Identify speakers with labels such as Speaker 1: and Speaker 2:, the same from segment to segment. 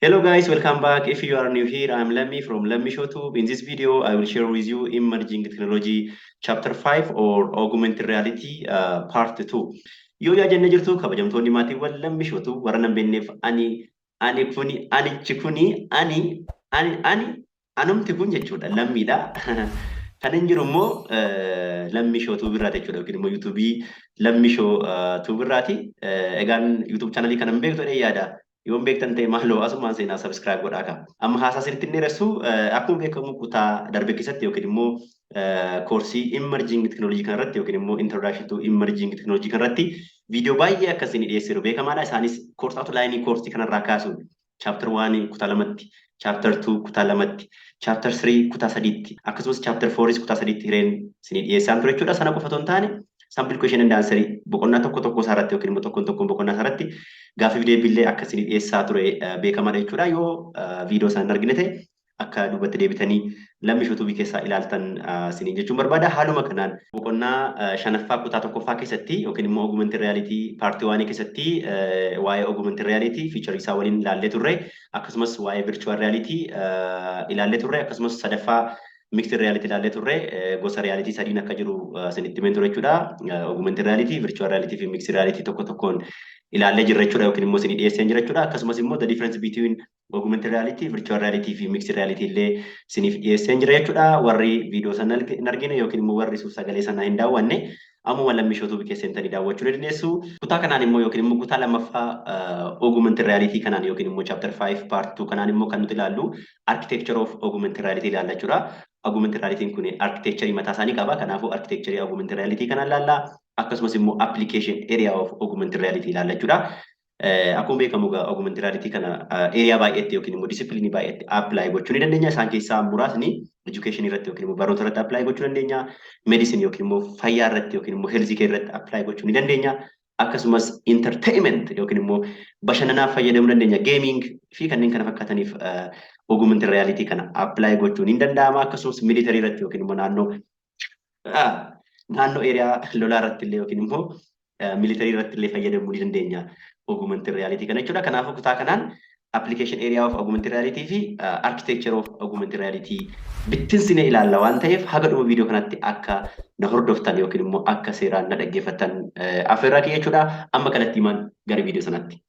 Speaker 1: Hello guys, welcome back. If you are new here, I'm Lami from Lamishow Tube. In this video, I will share with you Emerging Technology Chapter 5 or Augmented Reality Part 2. Yoo yaa jenne jirtu kabajamtoonni maatiiwwan Lamishow Tube warra nan beekneef ani kuni anichi kuni anumti kun jechuudha lammiidha. Kan hin jiru immoo Lamishow Tube irraati jechuudha yookiin immoo YouTube Lamishow Tube irraati. Egaan YouTube channelii kanan beektu yaada. Yoon beektan ta'e maaloo asumaan seenaa subscribe godhaa qaba. Amma haasaa sirriitti inni dheeressu akkuma beekamu kutaa darbe keessatti yookiin immoo koorsii Emerging Technology kanarratti yookiin immoo Introduction to Emerging Technology kanarratti viidiyoo baay'ee akkasiin dhiyeessiru beekamaadha. Isaanis koorsii outline koorsii kanarraa kaasuun chapter 1 kutaa lamatti, chapter 2 kutaa lamatti, chapter 3 kutaa sadiitti, akkasumas chapter 4 kutaa sadiitti hireen isin dhiyeessaan ture jechuudha. Sana qofa otoo hin taane sample question and answer boqonnaa tokko isaarratti yookiin immoo tokkoon boqonnaa isaarratti gaaffii deebiillee akkasiin dhiyeessaa ture beekamaadha jechuudha. Yoo viidiyoo isaan argine ta'e akka duubatti deebitanii Lamishow Tube keessaa ilaaltan isiniin jechuun barbaada. Haaluma kanaan boqonnaa shanaffaa kutaa tokkoffaa keessatti yookiin immoo Augmented Reality Part 1 keessatti waa'ee Augmented Reality feature isaa waliin ilaallee turre akkasumas waa'ee Virtual Reality ilaallee turre akkasumas sadaffaa Mixed Reality ilaallee turre gosa reality sadiin akka jiru isinitti himeen ture jechuudha. Augmented Reality, Virtual Reality fi Mixed Reality tokko tokkoon ilaallee jirra jechuudha yookiin immoo isin dhiyeessee jira jechuudha. Akkasumas immoo the difference between Augmented Reality, Virtual Reality fi Mixed Reality illee isiniif dhiyeessee jira jechuudha. Warri viidiyoo sana hin argine yookiin immoo warri suur-sagalee sana hin daawwanne ammuma Lamishow Tube keessatti daawwachuu ni dandeessu. Kutaa kanaan immoo yookiin immoo kutaa lammaffaa Augmented Reality kanaan yookiin immoo chapter 5 part 2 kanaan immoo kan nuti ilaallu architecture of Augmented Reality ilaalla jechuudha. Augmented Reality kun architecture mataa isaanii qaba. Kanaafuu architecture Augmented Reality kana ilaalla. Akkasumas immoo application area of Augmented Reality ilaalla jechuudha. Akkuma beekamu Augmented Reality kana area baay'eetti yookiin immoo discipline baay'eetti apply gochuu ni dandeenya. Isaan keessaa muraasni education irratti yookiin immoo barnoota irratti apply gochuu dandeenya. Medicine yookiin immoo fayyaa irratti yookiin immoo health care irratti apply gochuu ni dandeenya. Akkasumas entertainment yookiin immoo bashannanaaf fayyadamuu dandeenya. Gaming fi kanneen kana fakkaataniif Augmented Reality kana apply gochuun ni danda'ama. Akkasumas military irratti yookiin immoo naannoo area lolaa irratti illee yookiin immoo military irratti illee fayyadamuu ni dandeenya Augmented Reality kana jechuudha. Kanaafuu kutaa kanaan application area of Augmented Reality fi architecture of Augmented Reality bittinsine ilaalla waan ta'eef haga dhuma viidiyoo kanatti akka na hordoftan yookiin immoo akka seeraan na dhaggeeffattan afeerraa kee jechuudha. Amma kanatti himan gara viidiyoo sanatti.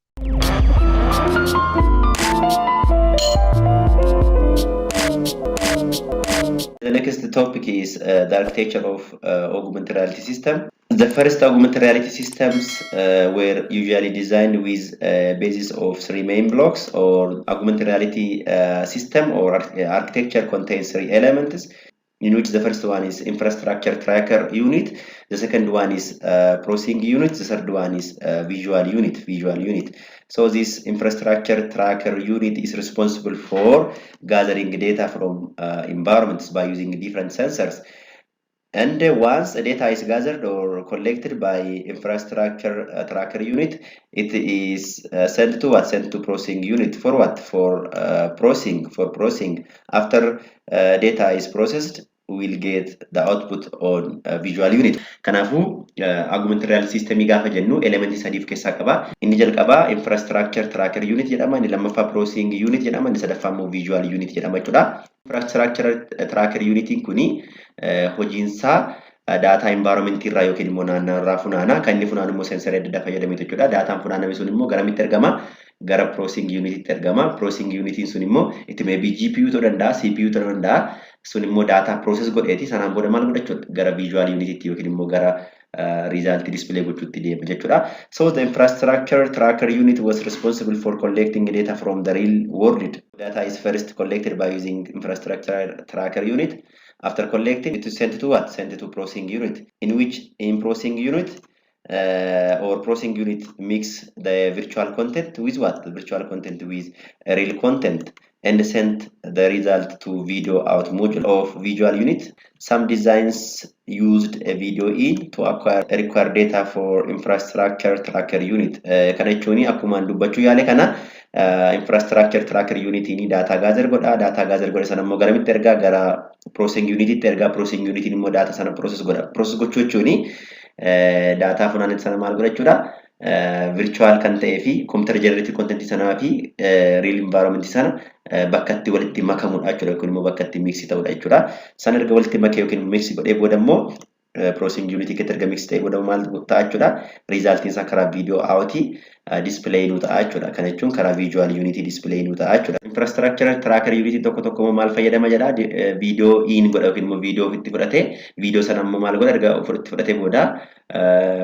Speaker 1: The next topic is the architecture of augmented reality system. The first augmented reality systems were usually designed with a basis of three main blocks, or augmented reality system or architecture contains three elements, in which the first one is infrastructure tracker unit, the second one is processing unit, the third one is visual unit. So this infrastructure tracker unit is responsible for gathering data from environments by using different sensors. And once the data is gathered or collected by infrastructure tracker unit, it is sent to processing unit for what? For processing. After data is processed, we will get the output on visual unit. Kanaafuu augmented reality system gaafa jennu elementi sadiif keessaa qaba. Inni jalqaba infrastructure tracker unit jedhama, inni lammaffaa processing unit jedhama, inni sadaffaa immoo visual unit jedhama jechuudha. Infrastructure tracker unitiin kuni hojiinsaa data environment irraa yookiin immoo naannoo funaana. Kan inni funaanu immoo sensorii adda addaa fayyadamee jechuudha. Dataan funaaname sun immoo garamitti ergama? Gara processing unititti ergama. Processing unitiin sun immoo it may be GPU ta'uu danda'a, CPU ta'uu danda'a. Sun immoo data process godheeti sanaan booda maal godhachuudha? Gara visual unititti yookiin immoo gara result display gochuutti deema jechuudha. So the infrastructure tracker unit was responsible for collecting data from the real world. Data is first collected by using infrastructure tracker unit. After collecting, it is sent to what? Sent to processing unit, in processing unit processing unit mix the virtual content with what? The virtual content with real content, and send the result to video out module of visual unit. Some designs used a video in to require data for infrastructure tracker unit. Kana jechuun akkuma dubbachuu yaale kana infrastructure tracker unit ni data gather godha sana immoo garamitti ergaa gara processing unititti ergaa processing unit immoo data sana process gochuu jechuun data funaanne sana maal godha jechuudha. virtual kan ta'ee fi computer generated content sanaa fi real environment sana bakka itti walitti makamudha jechuudha yookiin immoo bakka itti mix ta'udha jechuudha. San erga walitti makee yookiin mix godhee booda immoo processing unit keessa erga mix ta'ee booda maal ta'a jechuudha. Resultiin isaa karaa video out display nu ta'a jechuudha. Kana jechuun karaa visual unit display nu ta'a jechuudha. Infrastructure tracker unit tokko tokko maal fayyadama jedha video in godha yookiin immoo video ofitti fudhatee video sana immoo maal godha erga ofitti fudhatee booda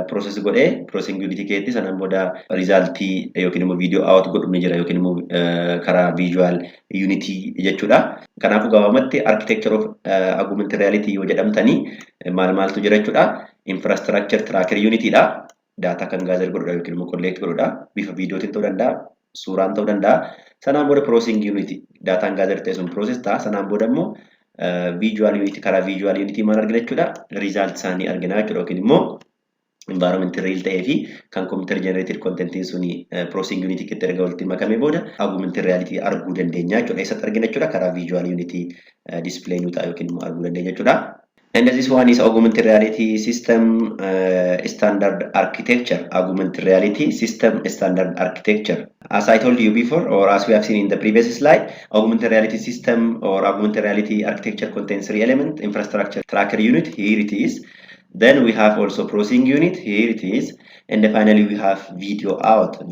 Speaker 1: process godhee processing unit keetti sanaan booda resultii yookiin immoo video out godhu ni jira yookiin immoo karaa visual unity jechuudha. Kanaafuu gabaabumatti architecture of augmented reality yoo jedhamtanii maaltu jira jechuudha. Infrastructure tracker unity dha. Data kan gather godhudha yookiin immoo collect godhudha. Bifa videotiin ta'uu danda'a, suuraan ta'uu danda'a. Sanaan booda processing unity data gather ta'e sun process ta'a. Sanaan booda immoo visual unity karaa visual unity maal argina jechuudha. Result isaanii argina jechuudha yookiin immoo environment real ta'ee fi kan computer generated content suni processing unity keessa erga walitti makamee booda augmented reality arguu dandeenya jechuudha. Eessatti argina jechuudha karaa visual unity display nu ta'a yookiin immoo arguu dandeenya jechuudha. And this one is augmented reality system standard architecture. Augmented reality system standard architecture. As I told you before, or as we have seen in the previous slide, augmented reality system or augmented reality architecture contains three elements: infrastructure tracker unit, here it is. Then we have also processing unit, here it is. And then finally we have video out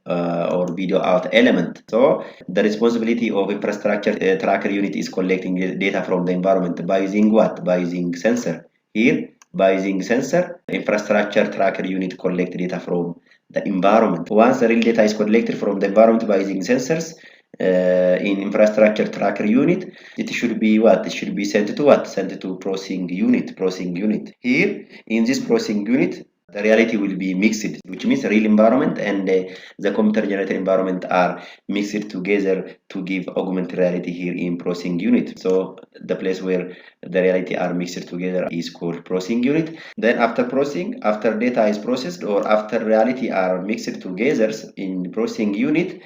Speaker 1: or video out element. So the responsibility of infrastructure tracker unit is collecting data from the environment by using what? By using sensor. Here, by using sensor, infrastructure tracker unit collect data from the environment. Once the real data is collected from the environment by using sensors, in infrastructure tracker unit, it should be what? It should be sent to what? Sent to processing unit. Here, in this processing unit, the reality will be mixed, which means real environment and the computer generated environment are mixed together to give augmented reality here in processing unit. So the place where the reality are mixed together is called processing unit. Then after processing, after data is processed or after reality are mixed together in processing unit,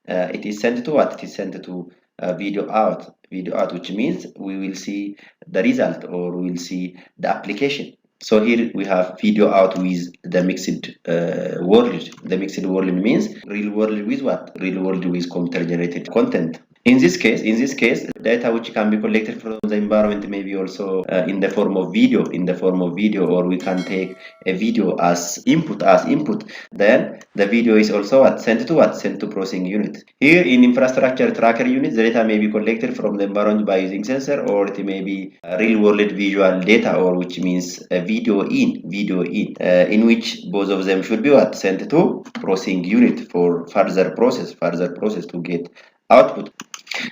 Speaker 1: it is sent to what? It is sent to video out, which means we will see the result or we will see the application. So here we have video out with the mixed world. The mixed world means real world with what? Real world with computer generated content. In this case, data which can be collected from the environment may be also in the form of video, or we can take a video as input. Then the video is also what? Sent to processing unit. Here in infrastructure tracker unit, the data may be collected from the environment by using sensor, or it may be real world visual data, or which means video in which both of them should be what? Sent to processing unit for further process to get output.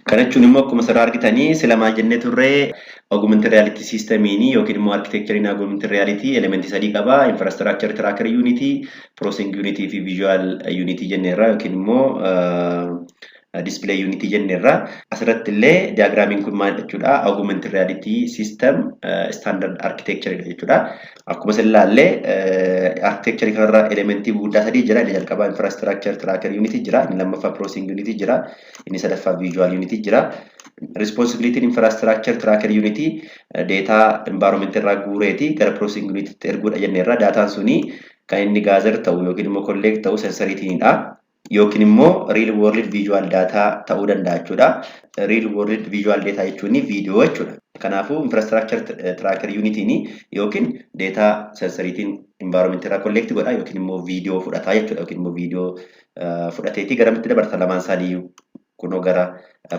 Speaker 1: Kana jechuun immoo akkuma sarara argitanii sila maal jennee turre augmented reality systemiin yookiin immoo architecture augmented reality elementi sadii qaba: infrastructure tracker unity, processing unity fi visual unity jenneerra yookiin immoo display unity jenneerra. Asirratti illee diagraamiin kun maal jechuudha? Augmented reality system standard architecture jechuudha. Akkuma ilaallee architecture kanarra elementii guddaa sadii jira. Inni jalqabaa infrastructure tracker unity jira, inni lammaffaa processing unity jira, inni sadaffaa visual unity jira. Responsibility infrastructure tracker unity data environment irraa guureeti gara processing unity erguudha jenneerra. Dataan suni kan inni gather ta'u yookiin immoo collect ta'u sensoriitiinidha. Yookiin immoo real world visual data ta'uu danda'a jechuudha. Real world visual data jechuun video jechuudha. Kanaafuu infrastructure tracker unity yookiin data sensoriitiin environment irraa collect godha yookiin immoo video fudhata jechuudha. Yookiin immoo video fudhateeti garamitti dabarsa lamaan isaanii kunoo gara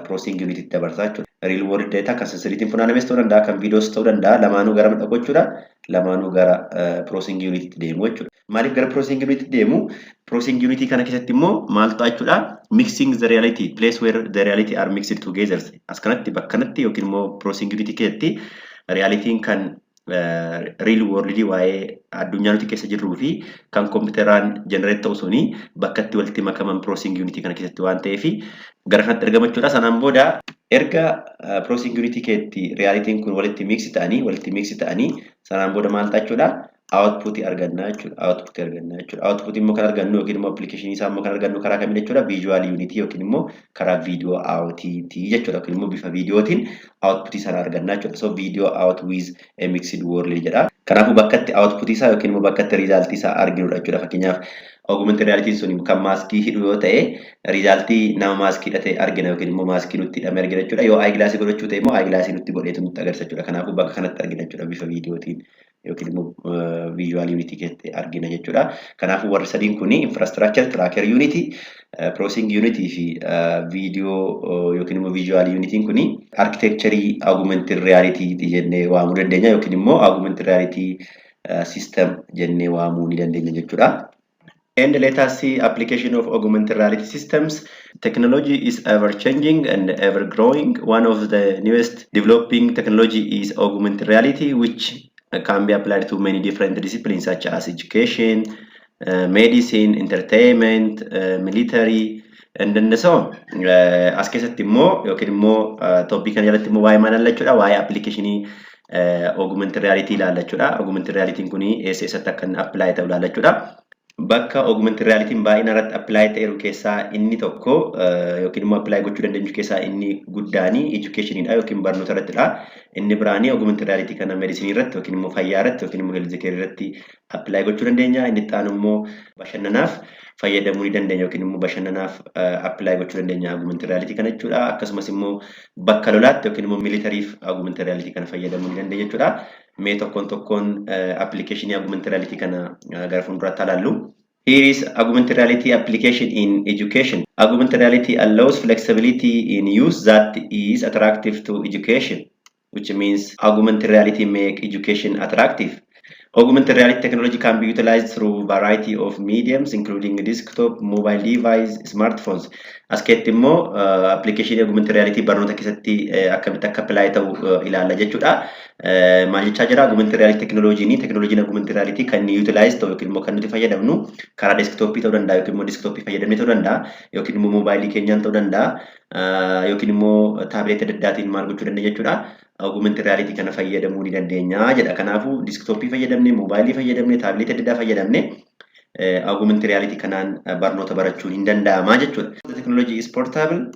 Speaker 1: processing unity dabarsa jechuudha. Real world data kan sensoriitiin funaanames ta'uu danda'a, kan videos ta'uu danda'a. Lamaanuu gara midha gochuudha. Lamaanuu gara processing unity deemu jechuudha. Maaliif gara processing unity deemu? Processing unity kana keessatti immoo maal ta'a jechuudha? Mixing the reality, place where the reality are mixed together. As kanatti bakka kanatti yookiin immoo processing unity keessatti realitiin kan real world waa'ee addunyaa nuti keessa jirruu fi kan kompiitaraan generate ta'u suni bakka itti walitti makaman processing unity kana keessatti waan ta'eef gara kanatti argama jechuudha. Sanaan booda erga processing unity keessatti realitiin kun walitti mix ta'anii sanaan booda maal ta'a jechuudha? Output arganna jechuudha. Output immoo kan argannu yookiin immoo application isaa immoo kan argannu karaa kamiin jechuudha? Visual unity yookiin immoo karaa video out jechuudha. Yookiin immoo bifa videootiin output sana arganna jechuudha. So video out with a mixed world jedha. Kanaafuu bakka itti output isaa yookiin immoo bakka itti result isaa arginudha jechuudha. Fakkeenyaaf augmented reality sun kan maaskii hidhu yoo ta'e result nama maaskii hidhate argina yookiin immoo maaskii nutti hidhame argina jechuudha. Yoo eyeglass godhachuu ta'e immoo eyeglass nutti godheetu nutti agarsiisa jechuudha. Kanaafuu bakka kanatti argina jechuudha bifa viidiyootiin yookiin immoo visual unity keessatti argina jechuudha. Kanaafuu warri sadiin kun infrastructure tracker unity, processing unity fi video yookiin immoo visual unity kun architecture augmented reality jennee waamuu dandeenya yookiin immoo augmented reality system jennee waamuu ni dandeenya jechuudha. And let us see application of augmented reality systems. Technology is ever changing and ever growing. One of the newest developing technology is augmented reality, which can be applied to many different disciplines such as education, medicine, entertainment, military, and then so on. As keessatti immoo yookiin immoo topic kana jalatti immoo waa'ee maal jechuudha, waa'ee application augmented reality ilaalla jechuudha. Augmented reality kuni eessatti akka apply ta'u ilaalla jechuudha. Bakka augmented reality baay'ina irratti apply ta'eeru keessaa inni tokko yookiin immoo apply gochuu dandeenyu keessaa inni guddaani educationidha yookiin barnoota irrattidha. Inni biraanii augmented reality kana medicine irratti yookiin immoo fayyaa irratti yookiin immoo health care irratti apply gochuu dandeenya. Inni itti aanu immoo bashannanaaf fayyadamuu ni dandeenya yookiin immoo bashannanaaf apply gochuu dandeenya augmented reality kana jechuudha. Akkasumas immoo bakka lolaatti yookiin immoo militariif augmented reality kana fayyadamuu ni dandeenya jechuudha. Mee tokkoon application augmented reality kana gara fuulduraatti ilaallu. Here is augmented reality application in education. Augmented reality allows flexibility in use that is attractive to education, which means augmented reality make education attractive. Augmented reality technology can be utilized through a variety of mediums, including desktop, mobile device, smartphones. As keessatti immoo application augmented reality barnoota keessatti akkamitti akka apply ta'u ilaalla jechuudha. Maal jechaa jira augmented reality technology augmented reality kan utilize ta'u yookiin immoo kan nuti fayyadamnu karaa desktopii ta'uu danda'a yookiin immoo desktopii fayyadamnee ta'uu danda'a yookiin immoo mobaayilii keenyaan ta'uu danda'a yookiin immoo taabileetii adda addaatiin maal gochuu dandeenya jechuudha. Augmented reality kana fayyadamuu ni dandeenya jedha. Kanaafuu desktopii fayyadamne, mobaayilii fayyadamne, taabileetii adda addaa fayyadamne augmented reality kanaan barnoota barachuun hin danda'ama jechuudha. The technology is portable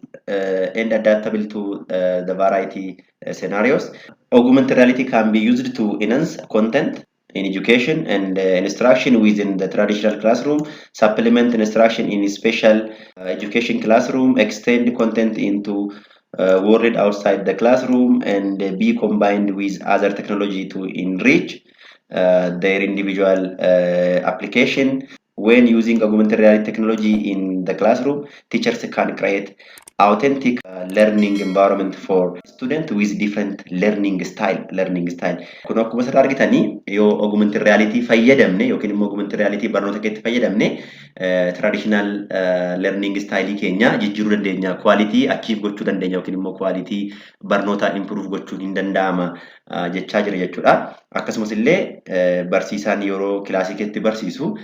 Speaker 1: and adaptable to the variety scenarios. Augmented reality can be used to enhance content in education and instruction within the traditional classroom, supplement instruction in special education classroom, extend content into world outside the classroom, and be combined with other technology to enrich their individual application. When using augmented reality technology in the classroom, teachers can create authentic learning environment for students with different learning style. Kun akkuma asirraa argitanii yoo augmented reality fayyadamne yookiin immoo augmented reality barnoota keessatti fayyadamne traditional learning style keenya jijjiiruu dandeenya, quality achieve gochuu dandeenya yookiin immoo quality barnoota improve gochuun hin danda'ama jechaa jira jechuudha. Akkasumas illee barsiisaan yeroo kilaasii keessatti barsiisu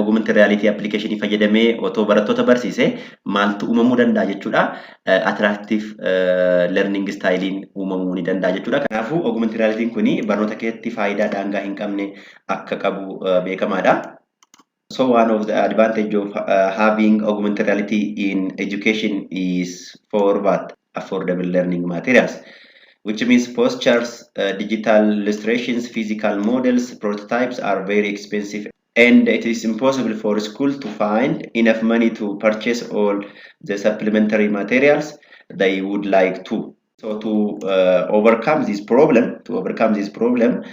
Speaker 1: augmented reality application fayyadamee otoo barattoota barsiise maaltu uumamuu danda'a jechuudha. Attractive learning stylein uumamuu ni danda'a jechuudha. Kanaafuu augmented reality kuni barnoota keessatti faayidaa daangaa hin qabne akka qabu beekamaadha. So one of the advantage of having augmented reality in education is for what? Affordable learning materials, which means posters, digital illustrations, physical models, prototypes are very expensive, and it is impossible for school to find enough money to purchase all the supplementary materials they would like to. So to overcome this problem,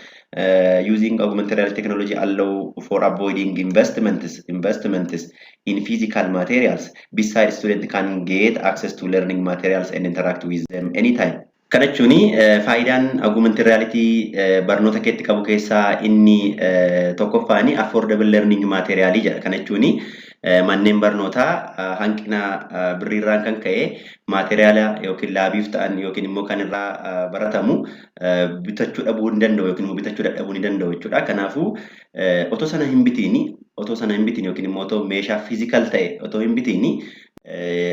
Speaker 1: using augmented reality technology allow for avoiding investments in physical materials. Besides, students can get access to learning materials and interact with them anytime. Kana jechuun faayidaan augmented reality barnoota keessatti qabu keessaa inni tokkoffaani affordable learning material jedha. Kana jechuun manneen barnootaa hanqina birriirraan kan ka'e materiaala yookiin laabiif ta'an yookiin immoo kan irraa baratamu bitachuu dhabuu hin danda'u yookiin immoo bitachuu dadhabuu ni danda'u jechuudha. Kanaafuu otoo sana hin bitiin yookiin immoo otoo meeshaa physical ta'e otoo hin bitiin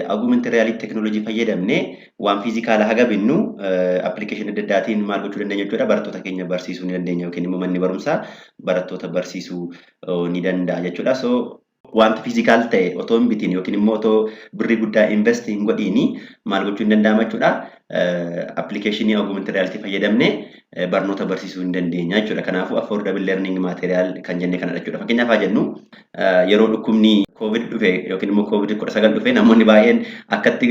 Speaker 1: augmented reality technology fayyadamne waan physical haga binnu application adda addaatiin maal gochuu dandeenya jechuudha. Barattoota keenya barsiisuu ni dandeenya yookiin immoo manni barumsaa barattoota barsiisuu ni danda'a jechuudha. So wanti physical ta'e otoo hin bitiin yookiin immoo otoo birrii guddaa invest hin godhiini maal gochuu hin danda'ama jechuudha. application augmented reality fayyadamne barnoota barsiisuu hin dandeenya jechuudha. Kanaafuu affordable learning material kan jenne kana jechuudha. Fakkeenyaaf haa jennu yeroo dhukkubni COVID dhufe yookiin immoo COVID-19 dhufe namoonni baay'een akkatti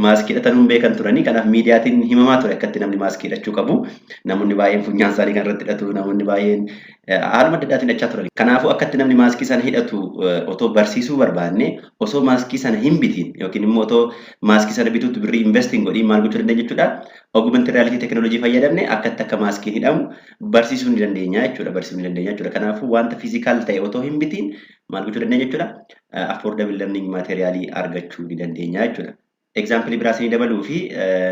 Speaker 1: maaskii hidhatan hin beekan turani. Kanaaf miidiyaatiin himamaa ture akkatti namni maaskii hidhachuu qabu. Namoonni baay'een funyaan isaanii kan irratti hidhatu, namoonni baay'een haaluma adda addaatiin hidhachaa turan. Kanaafuu akkatti namni maaskii sana hidhatu otoo barsiisuu barbaanne osoo maaskii sana hin bitiin yookiin immoo otoo maaskii sana bituutti birrii investing godhii maal gochuu dandeenya jechuudha. Augmented reality technology fayyadamne akkatti akka maaskiin hidhamu barsiisuu ni dandeenya jechuudha. Barsiisuu ni dandeenya jechuudha. Kanaafuu wanta physical ta'e otoo hin bitiin maal gochuu dandeenya jechuudha. Affordable learning material argachuu ni dandeenya jechuudha. Example biraasanii dabaluu fi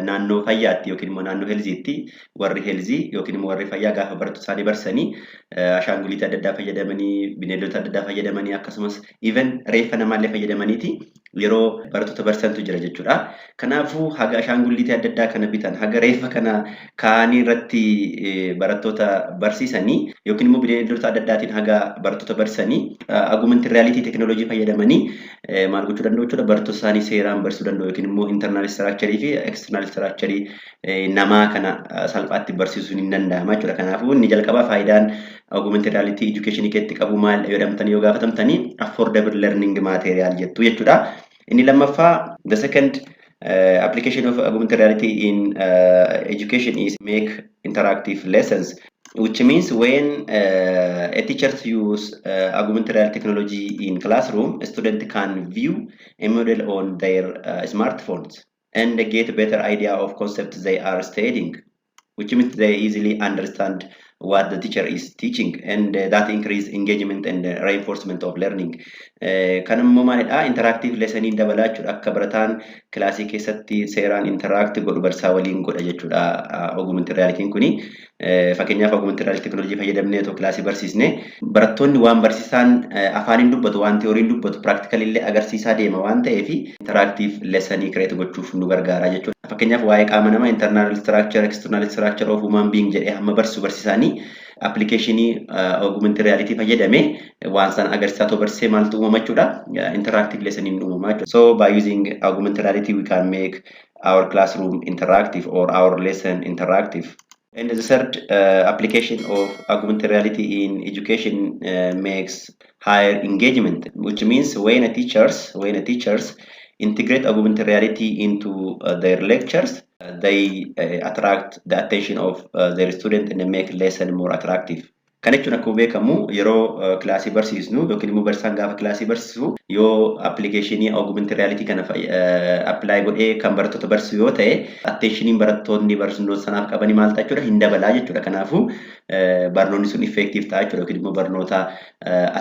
Speaker 1: naannoo fayyaatti yookiin immoo naannoo heelziitti warri heelzii yookiin immoo warri fayyaa gaafa barattoota isaanii barsanii ashaanguliita adda addaa fayyadamanii bineeldota adda addaa fayyadamanii akkasumas even reeffa namaallee fayyadamaniiti yeroo barattoota barsantu jira jechuudha. Kanaafuu haga ashaanguliita adda addaa kana bitan haga reeffa kana kaanii irratti barattoota barsiisanii yookiin immoo bineeldota adda addaatiin haga barattoota barsanii augmented reality technology fayyadamanii maal gochuu danda'u jechuudha. Barattoota isaanii seeraan barsuu danda'u yookiin immoo internal structure fi external structure namaa kana salphaatti barsiisuun hin danda'ama jechuudha. Kanaafuu inni jalqaba faayidaan augmented reality education keetti qabu maal jedhamtanii yoo gaafatamtanii affordable learning material jettu jechuudha. Inni lammaffaa the second application of augmented reality in education is make interactive lessons, which means when a teacher use augmented reality technology in classroom, a student can view a model on their smartphones and get a better idea of concepts they are studying, which means they easily understand what the teacher is teaching, and that increase engagement and reinforcement of learning. Kan immoo maalidha interactive lesson dabalaa jechuudha. Akka barataan kilaasii keessatti seeraan interact godhu barsaa waliin godha jechuudha. Augmented reality kuni fakkeenyaaf augmented reality technology fayyadamnee otoo kilaasii barsiisne barattoonni waan barsiisaan afaaniin dubbatu waan teoriin dubbatu practical illee agarsiisaa deema waan ta'eef interactive lesson create gochuuf nu gargaara jechuudha. Fakkeenyaaf waa'ee qaama namaa internal structure external structure of human being jedhee hamma barsiisaanii application augmented reality fayyadame waan san agarsiisaa to barsee maaltu uumama jechuudha. Interactive lesson in uumama jechuudha. So by using augmented reality we can make our classroom interactive or our lesson interactive. And the third application of augmented reality in education makes higher engagement, which means when a teachers integrate augmented reality into their lectures, they attract the attention of their student and make lesson more attractive. Kan jechuun akkuma beekamu yeroo kilaasii barsiisnu yookiin immoo barsaan gaafa kilaasii barsiisu yoo applicationii augmented reality kana apply godhee kan barattoota barsiisu yoo ta'e attentioniin barattoonni barnoota sanaaf qabanii maal ta'a jechuudha hin dabalaa jechuudha. Kanaafuu barnoonni sun effective ta'a jechuudha yookiin immoo barnoota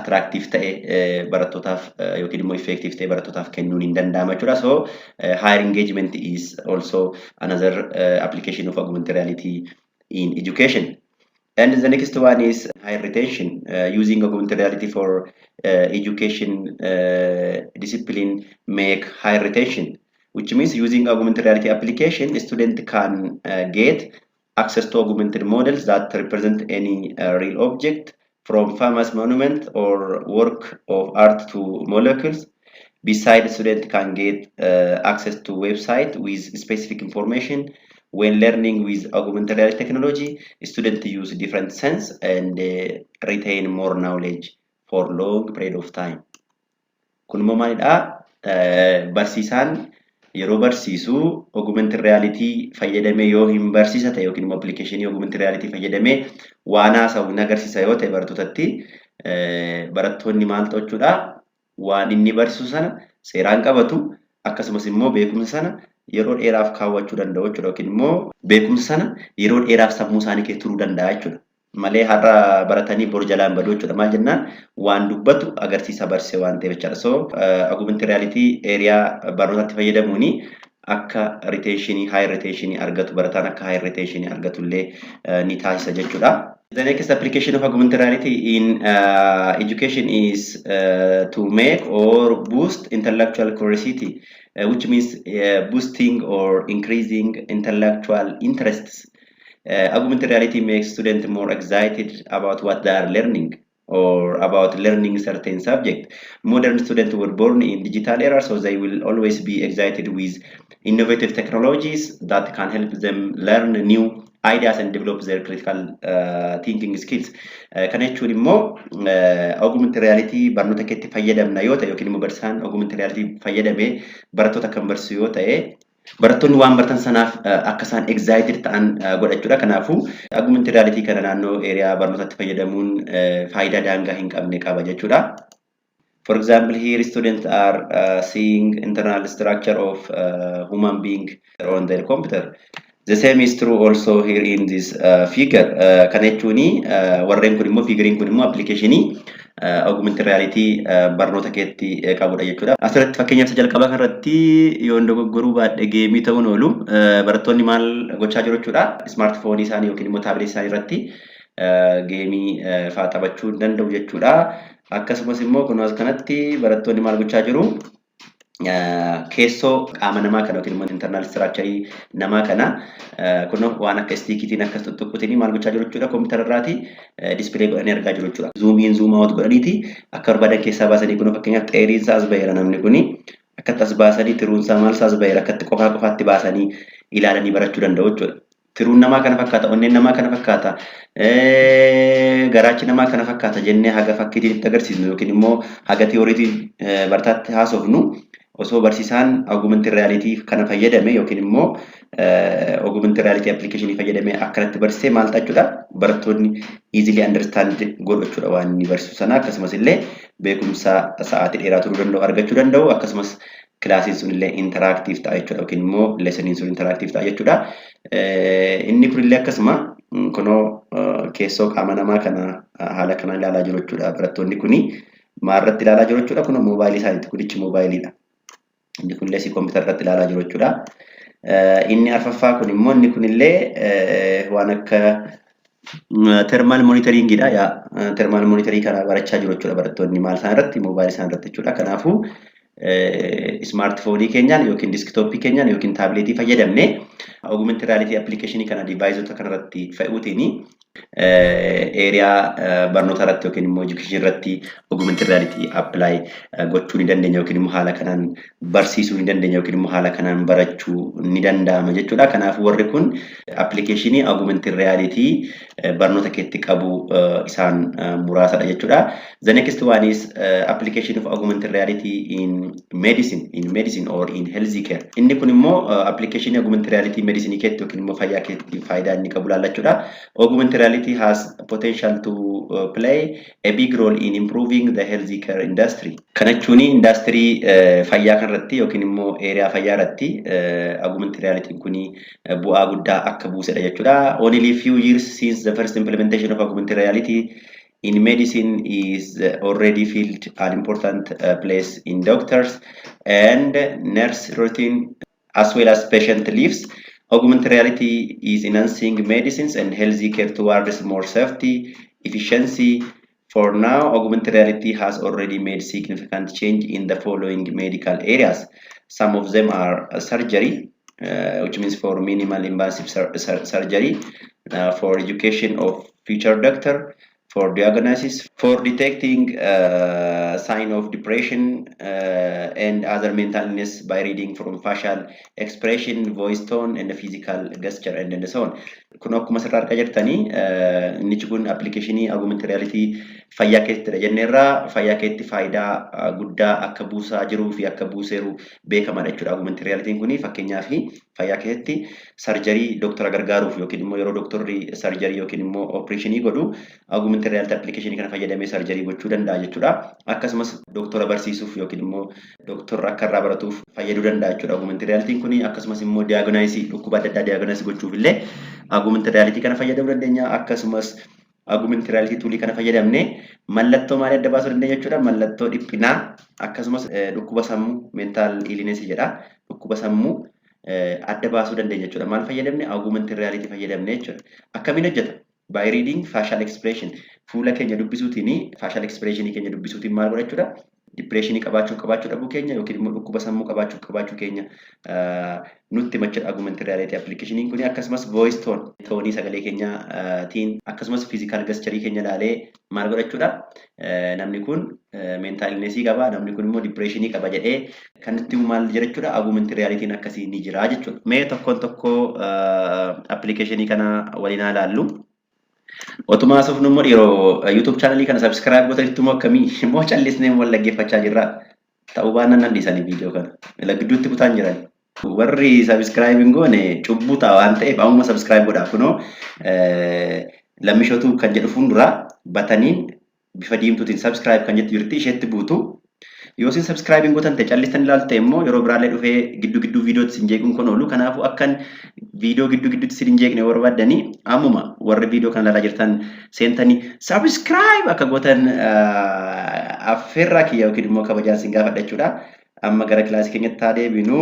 Speaker 1: attractive ta'e barattootaaf yookiin immoo effective ta'e barattootaaf kennuun hin danda'ama jechuudha. So higher engagement is also another application of augmented reality in education. And the next one is high retention, using augmented reality for education discipline make high retention, which means using augmented reality application, a student can get access to augmented models that represent any real object, from famous monument or work of art to molecules. Besides, student can get access to website with specific information. When learning with augmented reality technology, students use different sense and retain more knowledge for long period of time. Kun immoo maalidha? Barsiisaan yeroo barsiisu augmented reality fayyadamee yoo hin barsiisa ta'e yookiin immoo applicationii augmented reality fayyadamee waan haasa'u agarsiisa yoo ta'e barattootatti barattoonni maal ta'u jechuudha? Waan inni barsiisu sana seeraan qabatu akkasumas immoo beekumsa sana yeroo dheeraaf kaawwachuu danda'u jechuudha yookiin immoo beekumsa sana yeroo dheeraaf sammuu isaanii keessa turuu danda'a jechuudha. Malee har'a baratanii bor jalaan baduu jechuudha. Maal jennaan waan dubbatu agarsiisa barsiise waan ta'eef jechuudha. So augmented reality area barnootatti fayyadamuuni akka retention high retention argatu barataan akka high retention argatu illee ni taasisa jechuudha. The next application of augmented reality in education is to make or boost intellectual curiosity, which means boosting or increasing intellectual interests. Augmented reality makes students more excited about what they are learning. or about learning certain subject. Modern students were born in digital era, so they will always be excited with innovative technologies that can help them learn new ideas and develop their critical thinking skills. Kana jechuun immoo augmented reality barnoota keetti fayyadamna yoo ta'e yookiin immoo barsiisaan augmented reality fayyadamee barattoota kan barsiisu yoo ta'e barattoonni waan baratan sanaaf akka isaan excited ta'an godhachuudha. Kanaafuu augmented reality kana naannoo area barnootatti fayyadamuun faayidaa daangaa hin qabne qaba jechuudha. For example, here students are seeing internal structure of human being on their computer. The same is true also here in this figure. Kana jechuun warreen kun immoo figuriin kun immoo appilikeeshinii augmented reality barnoota keetti qabudha jechuudha. Asirratti fakkeenyaaf jalqaba kanarratti yoo dogoggoruu baadhe geemii ta'uun oolu barattoonni maal gochaa jiru jechuudha. Smartphone isaanii yookiin immoo taabileetii isaanii irratti geemii fa'aa taphachuu danda'u jechuudha. Akkasumas immoo kunuun as kanatti barattoonni maal gochaa jiru? Keessoo qaama namaa kana yookiin immoo internal structure namaa kana kun waan akka stiikiitiin akka tuttuquutiin maal gochaa jiru jechuudha. Kompiitara irraati dispilay godhanii argaa jiru jechuudha. Zoom in zoom out godhaniiti akka barbaadan keessaa baasanii kun fakkeenyaaf dheeriinsa as baheera namni kuni akkatti as baasanii tiruunsa maalsa as baheera akkatti qofaatti baasanii ilaalanii barachuu danda'u jechuudha. Tiruun namaa kana fakkaata, onneen namaa kana fakkaata, garaachi namaa kana fakkaata jennee haga fakkiitiin itti agarsiisnu yookiin immoo haga tiyooriitiin barataatti haasofnu osoo barsiisaan augmented reality kana fayyadame yookiin immoo augmented reality application fayyadame akkanatti barsiisee maal ta'uudha barattoonni easily understand godhu jechuudha waan inni barsiisu sana. Akkasumas illee beekumsa sa'aatii dheeraa turuu danda'u argachuu danda'u. Akkasumas kilaasiin sun illee interactive ta'a jechuudha yookiin immoo lessoniin sun interactive ta'a jechuudha. Inni kun illee akkasuma kunoo keessoo qaama namaa kana haala kanaan ilaalaa jiru jechuudha. Barattoonni kuni maalirratti ilaalaa jiru jechuudha? Kun moobaayilii isaaniitti kunichi moobaayiliidha. Inni kun illee si kompiitara irratti ilaalaa jiru jechuudha. Inni arfaffaa kun immoo inni kun illee waan akka thermal monitoringidha. Thermal monitoring kana barachaa jiru jechuudha barattoonni maal isaan irratti moobaayilii isaan irratti jechuudha. Kanaafuu smartphone keenyaan yookiin desktop keenyaan yookiin tableetii fayyadamne augmented reality application kana deviceota kanarratti fe'uutiin area barnoota irratti yookiin immoo education irratti augmented reality apply gochuu ni dandeenya yookiin immoo haala kanaan barsiisuu ni dandeenya yookiin immoo haala kanaan barachuu ni danda'ama jechuudha. Kanaafuu warri kun application augmented reality barnoota keetti qabu isaan muraasadha jechuudha. The next one is application of augmented reality in medicine or in healthcare. Inni kun immoo application augmented reality medicine keetti yookiin immoo fayyaa keetti faayidaa inni qabu laallachuudha. Augmented reality has potential to play a big role in improving the healthcare industry. Kana jechuun industry fayyaa kanarratti yookiin immoo area fayyaa irratti augmented reality kuni bu'aa guddaa akka buusedha jechuudha. Only few years since the first implementation of augmented reality in medicine is already filled an important place in doctors and nurse routine as well as patient lives. Augmented reality is enhancing medicines and healthy care towards more safety, efficiency. For now, augmented reality has already made significant change in the following medical areas. Some of them are surgery, which means for minimal invasive surgery, for education of future doctor, for diagnosis, for detecting sign of depression and other mental illness by reading from facial expression, voice tone, and physical gesture, and so on. Kun akkuma asirraa argaa jirtanii inni kun applicationii augmented reality fayyaa keessatti jenneerraa fayyaa keessatti faayidaa guddaa akka buusaa jiruu fi akka buuseeru beekamaadha jechuudha. Augmented reality kuni fakkeenyaaf fayyaa keessatti sarjarii doktora gargaaruuf yookiin immoo yeroo doktorri sarjarii yookiin immoo opereeshinii godhu augmented reality application kana fayyadamee sarjarii gochuu danda'a jechuudha. Akkasumas doktora barsiisuuf yookiin immoo doktorra akka irraa baratuuf fayyaduu danda'a jechuudha. Augmented reality kuni akkasumas immoo diagnosis dhukkuba adda addaa diagnosis gochuuf illee augmented reality kana fayyadamuu dandeenya. Akkasumas augmented reality toolii kana fayyadamne mallattoo maalii adda baasuu dandeenya jechuudha. Mallattoo dhiphinaa akkasumas dhukkuba sammuu mental illness jedha. Dhukkuba sammuu adda baasuu dandeenya jechuudha. Maal fayyadamne augmented reality fayyadamne jechuudha. Akkamiin hojjeta? By reading facial expression. Fuula keenya dubbisuutiin facial expression keenya dubbisuutiin maal godha jechuudha? depression qabaachuu dhabuu keenya yookiin immoo dhukkuba sammuu qabaachuu keenya nutti macha augmented reality application kun akkasumas voice tone toonii sagalee keenyaatiin akkasumas physical gesture keenya ilaalee maal godhachuudha namni kun mental illness qaba namni kun immoo depression qaba jedhee kan nutti maal jedhachuudha augmented reality akkasii ni jira jechuudha. Mee tokko application kana waliin ilaallu. Otuma asofnu immoo yeroo YouTube channel kana subscribe gootanitti immoo akkamii immoo callisnee immoo dhaggeeffachaa jirra. Ta'uu baannaan nan dhiisanii viidiyoo kana. Gidduutti kutaan jiran. Warri subscribe goone cubbuu ta'a waan ta'eef amma subscribe godhaa kunoo Lamishootu kan jedhu fuuldura bataniin bifa diimtuutiin subscribe kan jettu jirti isheetti buutu. Yoo isin subscribe gootan ta'e callistan ilaalta immoo yeroo biraallee dhufee gidduu viidiyootti isin jeequun kun oolu kanaafuu akkan viidiyoo gidduutti isin jeeqne barbaaddanii ammuma warri viidiyoo kana ilaalaa jirtan seentanii subscribe akka gootan affeerraa kiyya yookiin immoo kabajaan isin gaafadhachuudha. Amma gara kilaasii keenyatti haa deebinu.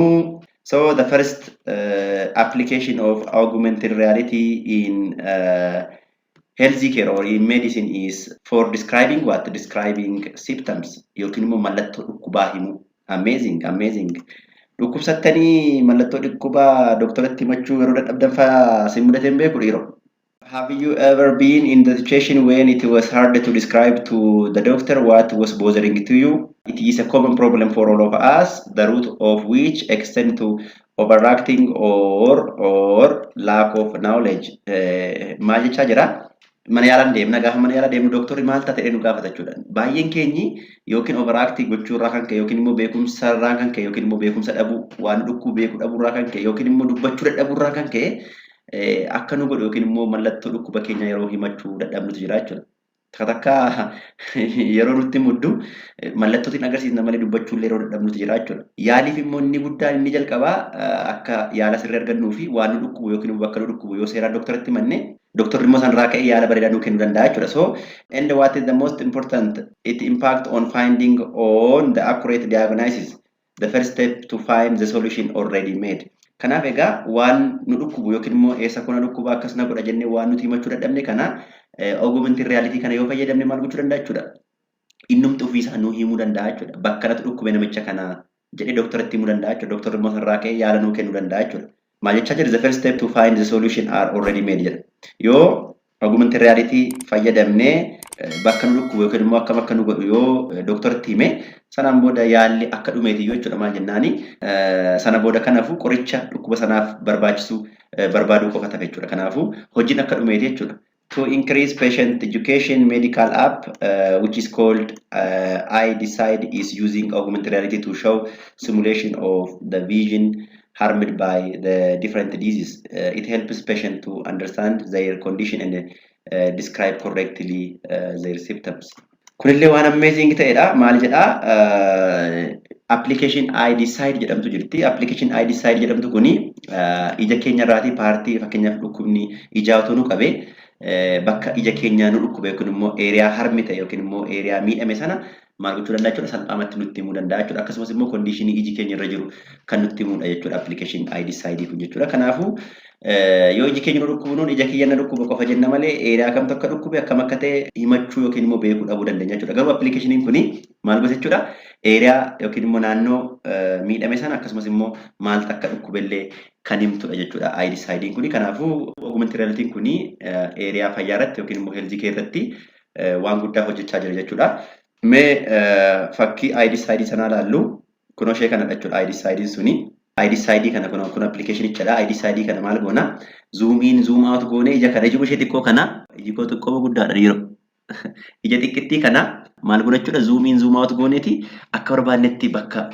Speaker 1: So the first application of augmented reality in healthy care or in medicine is for describing what? Describing symptoms. Yookiin immoo mallattoo dhukkubaa himu. Amazing. Dhukkubsattanii mallattoo dhukkubaa doktoratti himachuu yeroo dadhabdan fa'aa si mudateen beeku dhiiroo. Have you ever been in the situation when it was hard to describe to the doctor what was bothering to you? It is a common problem for all of us, the root of which extends to overacting or lack of knowledge. Maal jechaa jira? Mana yaalaan deemna gaafa mana yaalaa deemnu doktorri maal ta'e nu gaafatachuudha. Baay'een keenyi yookiin overacting gochuurraa kan ka'e yookiin immoo beekumsa irraa kan ka'e yookiin immoo beekumsa dhabuu waan dhukkuu beekuu dhabuurraa kan ka'e yookiin immoo dubbachuu dadhabuurraa kan ka'e akka nu godhu yookiin immoo mallattoo dhukkuba keenya yeroo himachuu dadhabnutu jira jechuudha. Takka yeroo nutti muddu mallattootiin agarsiisna malee dubbachuullee yeroo dadhabnutu jira jechuudha. Yaaliif immoo inni guddaan inni jalqabaa akka yaala sirrii argannuu fi waan nu dhukkubu yookiin bakka nu dhukkubu yoo seeraan doktoratti himanne doktorri immoo sanarraa ka'ee yaala bareedaa nuu kennuu danda'a jechuudha. So and what is the most important it impact on finding on the accurate diagnosis. The first step to find the solution already made. Kanaaf egaa waan nu dhukkubu yookiin immoo eessa kuna dhukkuba akkas na godha jennee waan nuti himachuu dadhabne kana augmented reality kana yoo fayyadamne maal gochuu danda'a jechuudha. Innumti ofiisaa nuu himuu danda'a jechuudha. Bakka natti dhukkube namicha kana jedhee doktoratti himuu danda'a jechuudha. Doktorri immoo sanarraa ka'ee yaala nuu kennuu danda'a jechuudha. Maal jechaa jira? The first step to find the solution are already made jedha. Yoo augmented reality fayyadamnee bakka nu dhukkubu yookiin immoo akkam akka nu godhu yoo doktoratti hime sanaan booda yaalli akka dhumeeti yoo jechuudha. Maal jennaani sana booda kanaafuu qoricha dhukkuba sanaaf barbaachisu barbaaduu qofa ta'a jechuudha. Kanaafuu hojiin akka dhumeeti jechuudha. To increase patient education, medical app which is called I Decide is using augmented reality to show simulation of the vision harmed by the different diseases. It helps patients to understand their condition and describe correctly their symptoms. Kunillee waan amazing ta'edha. Maal jedha? Application I Decide jedhamtu jirti. Application I Decide jedhamtu kuni ija keenya irraati paartii fakkeenyaaf dhukkubni ijaa otoo nu qabe bakka ija keenya nu dhukkube yookiin immoo eeriyaa harmi ta'e yookiin immoo eeriyaa miidhame sana maal gochuu danda'a jechuudha. Salphaamatti nutti himuu danda'a jechuudha. Akkasumas immoo kondiishinii iji keenya irra jiru kan nutti himudha jechuudha. Application I Decide kun jechuudha. Kanaafuu yoo iji keenya nu dhukkubu nuun ija kiyya na dhukkuba qofa jenna malee eeriyaa kamtu akka dhukkube akkam akka ta'e himachuu yookiin immoo beekuu dhabuu dandeenya jechuudha. Garuu appilikeeshiniin kuni maal gosa jechuudha? Eeriyaa yookiin immoo naannoo miidhame sana akkasumas immoo maaltu akka dhukkubellee kan himtudha jechuudha. I Decide kuni kanaafuu augmented reality kuni eeriyaa fayyaa irratti yookiin immoo health care irratti waan guddaa hojjechaa jira jechuudha. Mee fakkii I Decide sanaa ilaallu kunoo ishee kana jechuudha. I Decide suni I Decide kana kun application ichadha. I Decide kana maal goona? Zoom in zoom out goone ija kana iji ishee xiqqoo kana iji koo xiqqoo guddaadha dhiiroo. Ija xiqqittii kana maal goona jechuudha? Zoom in zoom out gooneeti akka barbaannetti bakka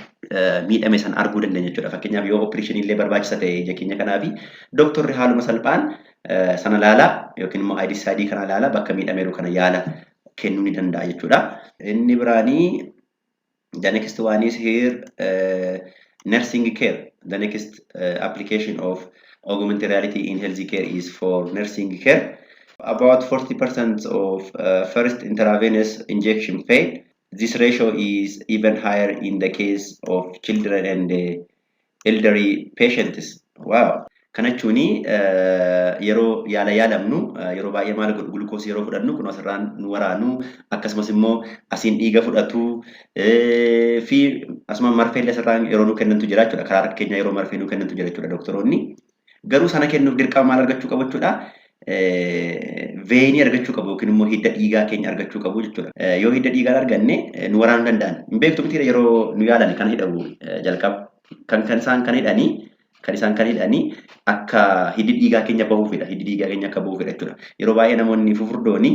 Speaker 1: miidhame san arguu dandeenya jechuudha. Fakkeenyaaf yoo operation illee barbaachisa ta'e ija keenya kanaafi doktorri haaluma salphaan sana laala yookiin immoo I Decide kana laala bakka miidhameeru kana yaala kennuu ni danda'a jechuudha. Inni biraanii the next one is here nursing care. The next application of augmented reality in health care is for nursing care. About 40% of first intravenous injection fail. This ratio is even higher in the case of children and elderly patients. Wow. Kana jechuun yeroo yaalamnu yeroo baay'ee maal godhu gulukoosii yeroo fudhannu kun asirraan nu waraanu akkasumas immoo asiin dhiiga fudhatu fi asuma marfeellee asirraan yeroo nu kennantu jira jechuudha. Karaa harka keenya yeroo marfee nu kennantu jira jechuudha doktoroonni. Garuu sana kennuuf dirqama maal argachuu qabu jechuudha. Veenii argachuu qabu yookiin immoo hidda dhiigaa keenya argachuu qabu jechuudha. Yoo hidda dhiigaa arganne nu waraanuu danda'an. Hin beektu miti yeroo nu yaalan kan hidhamu jalqaba. Kan isaan kan hidhanii akka hiddi dhiigaa keenya bahuufidha. Hiddi dhiigaa keenya akka bahuufidha jechuudha. Yeroo baay'ee namoonni fufurdooni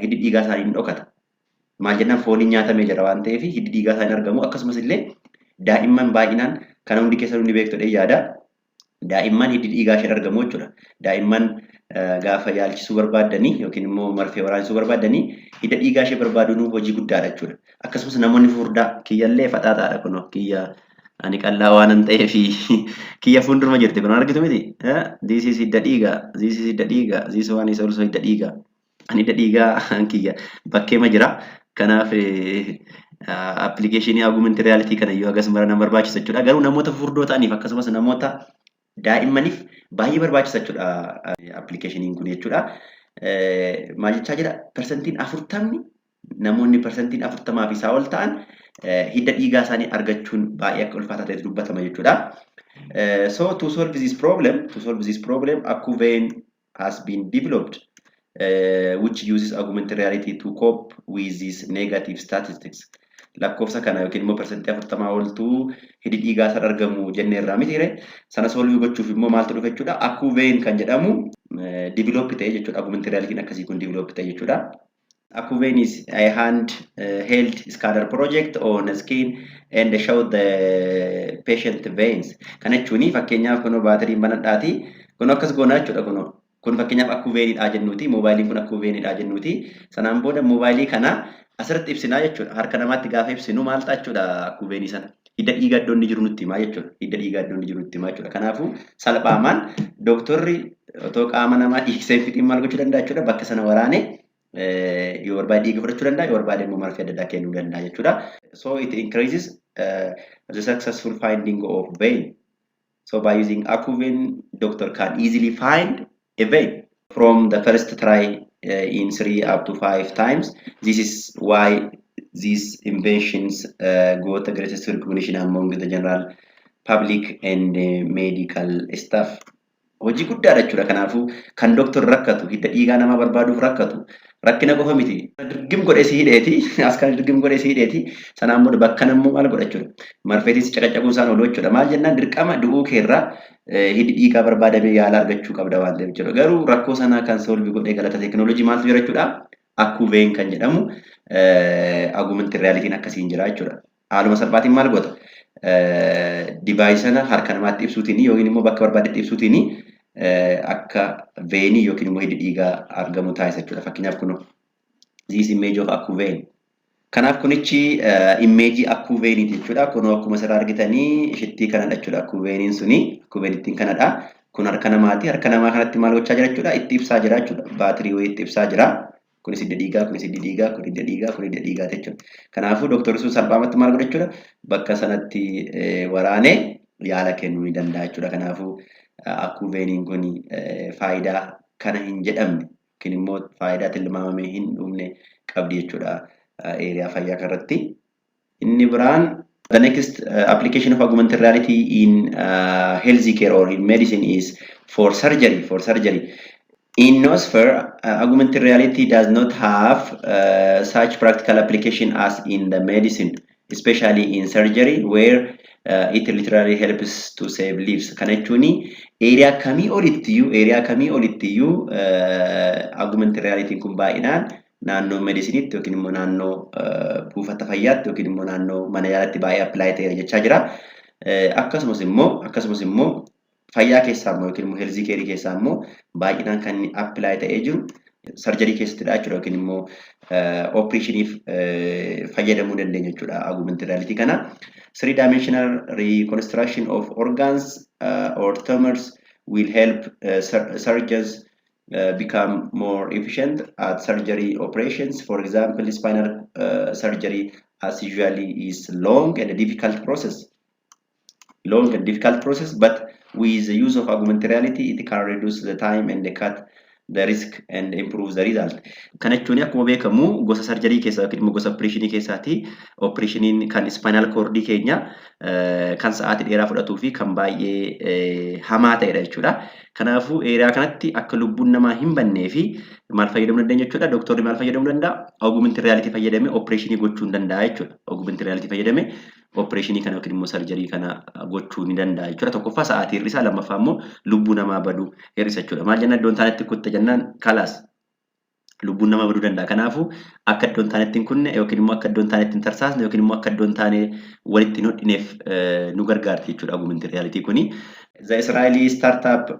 Speaker 1: hiddi dhiigaa isaanii ni dhokata. Maal jennaan fooniin nyaatamee jira waan ta'eef hiddi dhiigaa isaanii argamu. Akkasumas illee daa'imman baay'inaan kan hundi keessa hundi beektudha yaada. Daa'imman hiddi dhiigaa isheen argamu jechuudha. Daa'imman gaafa yaalchisuu barbaadanii yookiin immoo marfee waraansisuu barbaadanii hidda dhiigaa ishee barbaaduun hojii guddaadha jechuudha. Akkasumas namoonni fufurdaa kiyyallee faxaaxaadha kunoo kiyya ani qallaa waan hin ta'eef kiyya fuulduruma jirti kun argitu miti. This is hidda dhiigaa, this is hidda dhiigaa, this one is also hidda dhiigaa. Ani hidda dhiigaa kiyya bakkeema jira. Kanaaf appilikeeshinii Augmented Reality kana yoo agas mara nama barbaachisa jechuudha. Garuu namoota fufurdoo ta'aniif akkasumas namoota daa'immaniif baay'ee barbaachisa jechuudha appilikeeshiniin kun jechuudha. Maal jechaa jira persentiin 40 namoonni persentiin 40 fi isaa ol ta'an hidda dhiigaa isaanii argachuun baay'ee akka ulfaataa ta'e dubbatama jechuudha. So to solve this problem Acuvane has been developed which uses augmented reality to cope with these negative statistics. Lakkoofsa kana yookiin immoo persentii 40 oltu hiddi dhiigaa sana argamu jennee irraa mitiire sana solvii gochuuf immoo maaltu dhufe jechuudha. Acuvane kan jedhamu develop ta'e jechuudha. Augmented reality akkasii kun develop ta'e jechuudha. Acuvane is a hand-held scanner project on skin and show the patient veins. Kana jechuun fakkeenyaaf kun baatiriin banadhaati. Kun akkas goonaa jechuudha kun fakkeenyaaf Acuvaneidha jennuuti. Moobaayiliin kun Acuvaneidha jennuuti. Sanaan booda moobaayilii kana asirratti ibsinaa jechuudha. Harka namaatti gaafa ibsinu maal ta'a jechuudha Acuvane sana. Hidda dhiigaa iddoo inni jiru nutti himaa jechuudha. Hidda dhiigaa iddoo inni jiru nutti himaa jechuudha. Kanaafuu salphaamaan dooktorri otoo qaama namaa dhiigsee fixiin maal gochuu danda'a jechuudha. Bakka sana waraanee yoo barbaade dhiiga fudhachuu danda'a, yoo barbaade immoo marfee adda addaa kennuu danda'a jechuudha. So it increases the successful finding of vein. So by using Acuvane, doctor can easily find a vein from the first try in 3 up to 5 times. This is why these inventions got the greatest recognition among the general public and medical staff. Hojii guddaadha jechuudha. Kanaafuu kan doktor rakkatu hidda dhiigaa nama barbaaduuf rakkatu rakkina qofa miti. Dirgim godhee si hidheeti as kan dirgim godhee si hidheeti sanaan booda bakka nammoo maal godha jechuudha. Marfeetis caqacaquu isaan oolu jechuudha. Maal jennaan dirqama du'uu keerraa hiddi dhiigaa barbaadamee yaala argachuu qabda waan ta'eef jechuudha. Garuu rakkoo sanaa kan solvii godhee galata teekinooloojii maaltu jira jechuudha. Acuvane kan jedhamu Augmented Reality akkasiin jira jechuudha. Haaluma salphaatiin maal godha? Device sana harka namaatti ibsuutiin yookiin immoo bakka barbaadetti ibsuutiin akka veenii yookiin immoo hiddi dhiigaa argamu taasisa jechuudha. Fakkeenyaaf kun this image of Acuvane. Kanaaf kunichi image Acuvane jechuudha. Kun akkuma asirraa argitanii ishittii kanadha jechuudha. Acuvanein suni Acuvaneittiin kanadha. Kun harka namaati. Harka namaa kanatti maal gochaa jira jechuudha? Itti ibsaa jira jechuudha. Baatirii wayii itti ibsaa jira. Kunis hidda dhiigaa, kunis hidda dhiigaa, kun hidda dhiigaa, kun hidda dhiigaa jechuudha. Kanaafuu dooktorri sun salphaamatti maal godha jechuudha? Bakka sanatti waraanee yaala kennuu ni danda'a jechuudha. Kanaafuu Acuvanein kun faayidaa kana hin jedhamne yookiin immoo faayidaa tilmaamamee hin dhumne qabdi jechuudha eeriyaa fayyaa kanarratti. Inni biraan the next application of augmented reality in healthcare or in medicine is for surgery. In Nosfer, augmented reality does not have such practical application as in the medicine, especially in surgery, where it literally helps to save lives. Kana jechuun area kamii olittiyyuu augmented reality kun baay'inaan naannoo mediciniitti yookiin immoo naannoo buufata fayyaatti yookiin immoo naannoo mana yaalaatti baay'ee apply ta'eera jechaa jira. Akkasumas immoo fayyaa keessaa immoo yookiin immoo health care keessaa immoo baay'inaan kan apply ta'ee jiru surgery keessattidha jechuudha yookiin immoo operationiif fayyadamuu dandeenya jechuudha augmented reality kana. 3-dimensional reconstruction of organs or tumors will help surgeons become more efficient at surgery operations. For example, spinal surgery as usually is long and a difficult process. long and difficult process, but with the use of augmented reality, it can reduce the time and cut the risk and improve the result. Kana jechuun akkuma beekamu gosa sarjarii keessaa yookiin immoo gosa opereeshinii keessaati. Opereeshiniin kan spinal cord keenya kan sa'aatii dheeraa fudhatuu fi kan baay'ee hamaa ta'edha jechuudha. Kanaafuu eeriyaa kanatti akka lubbuun namaa hin bannee fi maal fayyadamuu dandeenya jechuudha. Dooktorri maal fayyadamuu danda'a? Augmented reality fayyadamee opereeshinii gochuu ni danda'a jechuudha. Augmented reality fayyadamee opereeshinii kana yookiin immoo sarjarii kana gochuu ni danda'a jechuudha. Tokkoffaa sa'aatii hir'isaa, lammaffaa immoo lubbuu namaa baduu hir'isa jechuudha. Maal jenna iddoon taanetti kutte jennaan kalaas lubbuun nama baduu danda'a. Kanaafuu akka iddoon taanetti hin kunne yookiin immoo akka iddoon taanetti hin tarsaasne yookiin immoo akka iddoon taane walitti hin hodhineef nu gargaarti jechuudha augmented reality kuni. The Israeli startup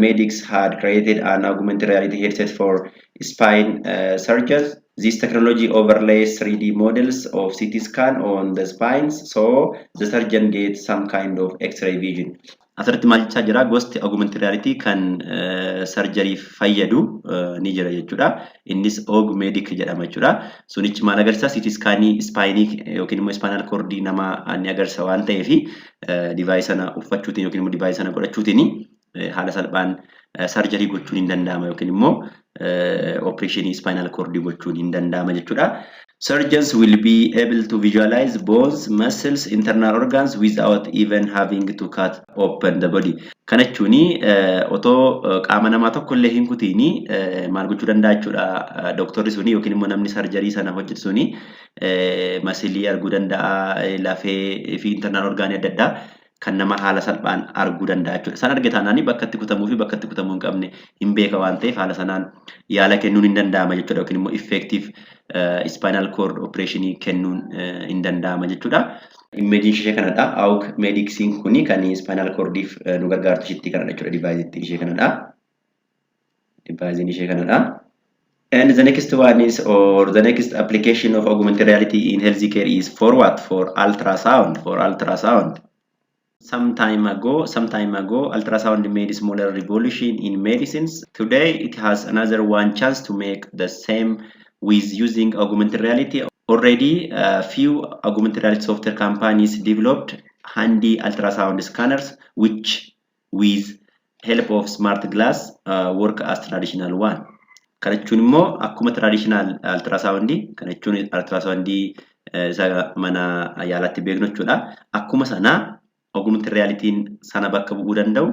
Speaker 1: Medics had created an augmented reality headset for spine surgeons. This technology overlays 3D models of CT scan on the spines, so the surgeon gets some kind of X-ray vision. Asirratti maal jechaa jira? Gosti augmented reality kan surgery fayyadu ni jira jechuudha. Innis Augmedic jedhama jechuudha. Sunichi maal agarsiisa? CT scaanii spinii yookiin immoo spinal cord nama ni agarsiisa waan ta'eef device sana uffachuutiin yookiin immoo device sana godhachuutiin haala salphaan surgery gochuun hin danda'ama yookiin immoo operation spinal cord gochuun hin danda'ama jechuudha. Surgeons will be able to visualize bones, muscles, internal organs without even having to cut open the body. Kana jechuun otoo qaama namaa tokko illee hin kutiini maal gochuu danda'a jechuudha. Dooktorri suni yookiin immoo namni sarjarii sana hojjetu suni masilii arguu danda'a, lafee fi internal orgaan adda addaa kan nama haala salphaan arguu danda'a jechuudha. San arge taanaan bakka itti kutamuu fi bakka itti kutamuu hin qabne hin beeka waan ta'eef haala sanaan yaala kennuun hin danda'ama jechuudha yookiin immoo effective spinal cord operation kennuun hin danda'ama jechuudha. Imagine ishee kanadha. Augmedics kuni kan spinal cordiif nu gargaartu ishiitti kanadha jechuudha. Device ishee kanadha. Device ishee kanadha. And the next one is, or the next application of augmented reality in healthcare is for what? For ultrasound. For ultrasound. Some time ago, ultrasound made a smaller revolution in medicines. Today, it has another one chance to make the same with using augmented reality. Already, a few augmented reality software companies developed handy ultrasound scanners, which, with help of smart glass, work as traditional one. Kana jechuun immoo akkuma traditional ultrasound, kana jechuun ultrasound mana yaalatti beeknu jechuudha. Akkuma sana augmented reality sana bakka bu'uu danda'u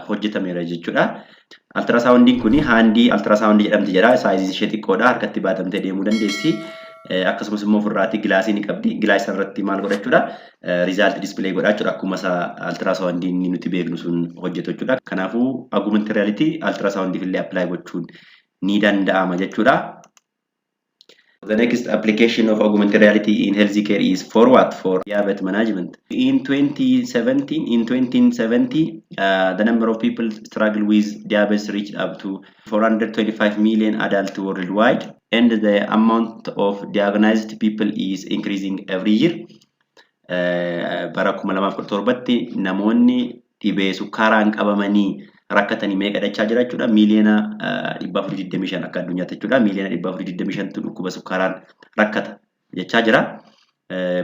Speaker 1: hojjetameera jechuudha. Ultrasound kuni handy ultrasound jedhamti jira. Size ishee xiqqoodha. Harkatti baatamtee deemuu dandeessi. Akkasumas immoo ofirraatti gilaasii ni qabdi. Gilaasii irratti maal godha jechuudha? Result display godha jechuudha. Akkuma ultrasound nuti beeknu sun hojjetu jechuudha. Kanaafuu augmented reality ultrasound illee apply gochuun ni danda'ama jechuudha. The next application of augmented reality in healthcare is for what? For diabetes management. In 2070, the number of people struggling with diabetes reached up to 425 million adults worldwide, and the amount of diagnosed people is increasing every year. Bara 2017 namoonni dhibee sukkaaraan qabamanii rakkatanii meeqa dachaa jira jechuudha. Miiliyoona 425 akka addunyaatti jechuudha. Miiliyoona 425 dhukkuba sukkaaraan rakkata jechaa jira.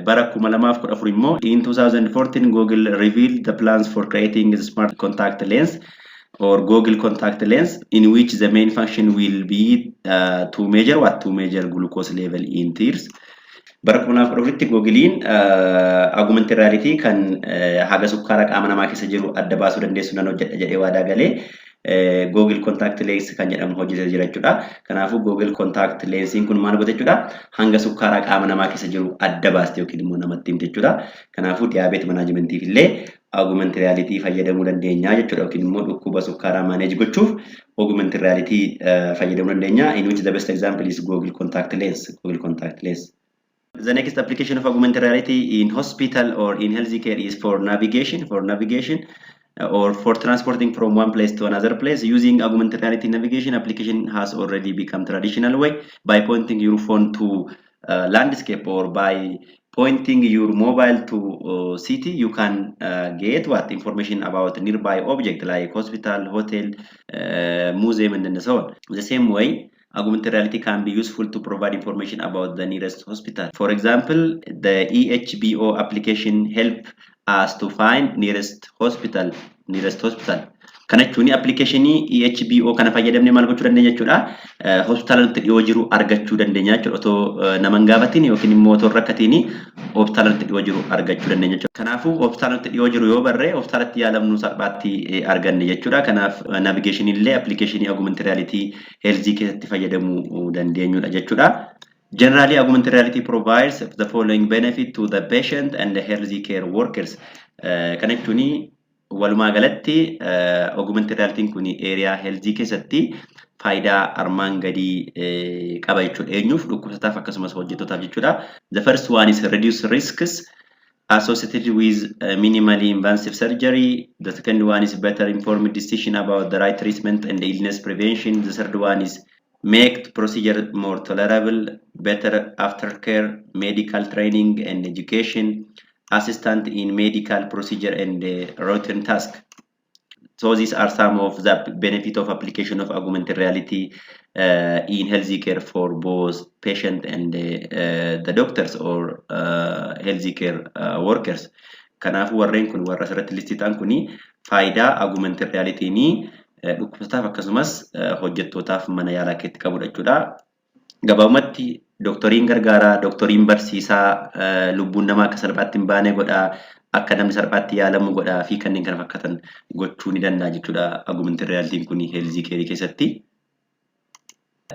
Speaker 1: Bara 2014 immoo in 2014 Google revealed the plans for creating the smart contact lens or Google contact lens, in which the main function will be to measure what? To measure glucose level in tears. Bara 2014tti Googleen augmented reality kan haga sukkaara qaama namaa keessa jiru adda baasuu dandeessu nan hojjedha jedhee waadaa galee Google contact lens kan jedhamu hojjetee jira jechuudha. Kanaafuu Google contact lens kun maal godha jechuudha? Hanga sukkaara qaama namaa keessa jiru adda baasti yookiin immoo namatti himte jechuudha. Kanaafuu diabetes managementiif illee augmented reality fayyadamuu dandeenya jechuudha yookiin immoo dhukkuba sukkaaraa manage gochuuf augmented reality fayyadamuu dandeenya. In which the best example is Google contact lens. Google contact lens. The next application of augmented reality in hospital or in healthcare is for navigation. Or for transporting from one place to another place. Using augmented reality navigation application has already become traditional way. By pointing your phone to landscape or by pointing your mobile to city, you can get what information about nearby object like hospital, hotel, museum, and so on. The same way, augmented reality can be useful to provide information about the nearest hospital. For example, the EHBO application help
Speaker 2: as to find nearest hospital. Kana jechuun appilikeeshinii EHBO kana fayyadamnee maal gochuu dandeenya jechuudha. Hospitaala nutti dhiyoo jiru argachuu dandeenya jechuudha. Otoo nama hin gaafatiin yookiin immoo otoo rakkatiin hospitaala nutti dhiyoo jiru argachuu dandeenya jechuudha. Kanaafuu hospitaala nutti dhiyoo jiru yoo barree hospitaalatti yaalamnu salphaatti arganne jechuudha. Kanaaf navigation illee appilikeeshinii Augmented Reality health keessatti fayyadamuu dandeenyudha jechuudha. Generally, Augmented Reality provides the following benefit to the patient and the health care workers. Kana jechuun walumaa galatti Augmented Reality kun area health keessatti faayidaa armaan gadii qaba jechuudha. Eenyuuf dhukkubsataaf akkasumas hojjettootaaf jechuudha. The first one is reduce risks associated with minimally invasive surgery. The second one is better informed decision about the right treatment and illness prevention. The third one is make the procedure more tolerable, better aftercare, medical training and education, assistant in medical procedure and routine task. So these are some of the benefit of application of augmented reality in healthcare for both patient and the doctors or healthcare workers. Kanaaf warreen kun warra asirratti listitaan kuni faayidaa augmented reality ni dhukkubsataaf akkasumas hojjettootaaf mana yaalaa keessatti qabudha jechuudha. Gabaabumatti doktoriin gargaaraa, doktoriin barsiisaa lubbuun namaa akka salphaatti hin baane godhaa, akka namni salphaatti yaalamu godhaa fi kanneen kana fakkaatan gochuu ni danda'a jechuudha. Augmented reality kun health care keessatti.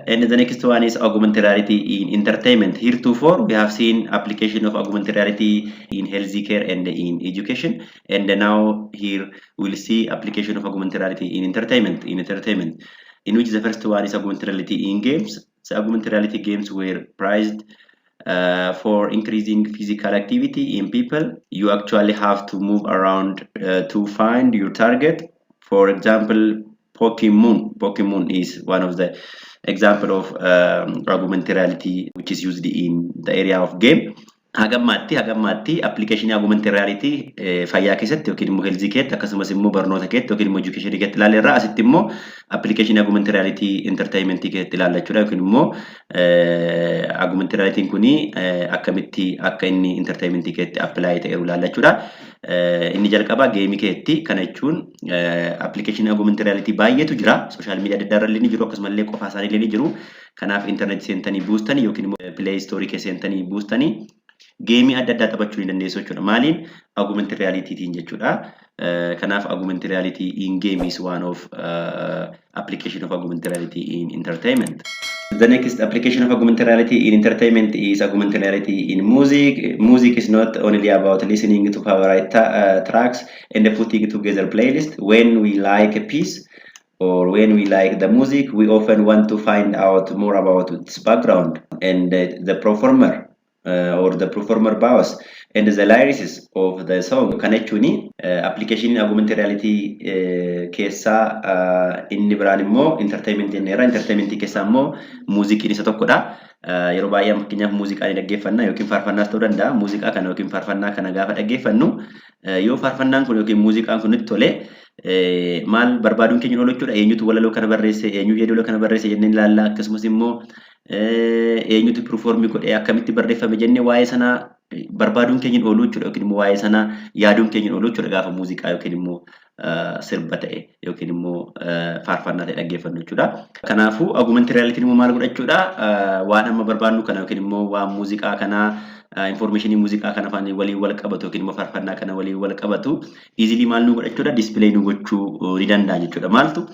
Speaker 2: And the next one is augmented reality in entertainment. Heretofore, we have seen application of augmented reality in healthcare and in education. And now here we'll see application of augmented reality in entertainment. In which the first one is augmented reality in games. So augmented reality games were prized for increasing physical activity in people. You actually have to move around to find your target. For example, Pokemon is one of the example of augmented reality which is used in the area of game. Hagammaatti application augmented reality fayyaa keessatti yookiin immoo health keessatti akkasumas immoo barnoota keessatti yookiin immoo education keessatti ilaalleerra. Asitti immoo application augmented reality entertainment keessatti ilaalla jechuudha. Yookiin immoo augmented reality kuni akkamitti akka inni entertainment keessatti apply ta'e ilaalla jechuudha. Inni jalqaba geemii keessatti kana jechuun application augmented reality baay'eetu jira. Social media adda addaa ni jiru akkasumallee qofaa isaanii ni jiru. Kanaaf internet seentanii boostanii yookiin immoo play store keessa seentanii boostanii geemii adda addaa taphachuu ni dandeessu jechuudha. Maaliin augmented reality tiin jechuudha. Kanaaf augmented reality in game is one of application of augmented reality in entertainment. The next application of augmented reality in entertainment is augmented reality in music. Music is not only about listening to favorite tracks and putting together playlist. When we like a piece or when we like the music, we often want to find out more about its background and the performer or the performer bios and the lyrics of the song. Kana jechuun application augmented reality keessa inni biraan immoo entertainment jenneera. Entertainment keessa immoo muuziqiin isa tokkodha. Yeroo baay'ee fakkeenyaaf muuziqaa ni dhaggeeffanna yookiin faarfannaas ta'uu danda'a. Muuziqaa kana yookiin faarfannaa kana gaafa dhaggeeffannu yoo faarfannaan kun yookiin muuziqaan kun nutti tole maal barbaaduun keenya oolu jechuudha. Eenyutu walaloo kana barreesse, eenyu yeedaloo kana barreesse jennee ilaalla. Akkasumas immoo eenyutu perform godhee akkamitti barreeffame jennee waa'ee sanaa barbaaduun keenya oolu jechuudha. Yookiin immoo waa'ee sanaa yaaduun keenya oolu jechuudha gaafa muuziqaa yookiin immoo sirba ta'e yookiin immoo faarfannaa ta'e dhaggeeffannu jechuudha. Kanaafuu augmented reality immoo maal godha jechuudha. Waan amma barbaadnu kana yookiin immoo waan muuziqaa kanaa information muuziqaa kana faana waliin wal qabatu yookiin immoo faarfannaa kana waliin wal qabatu easily maal nu godha jechuudha. Display nu gochuu ni danda'a jechuudha. Maaltu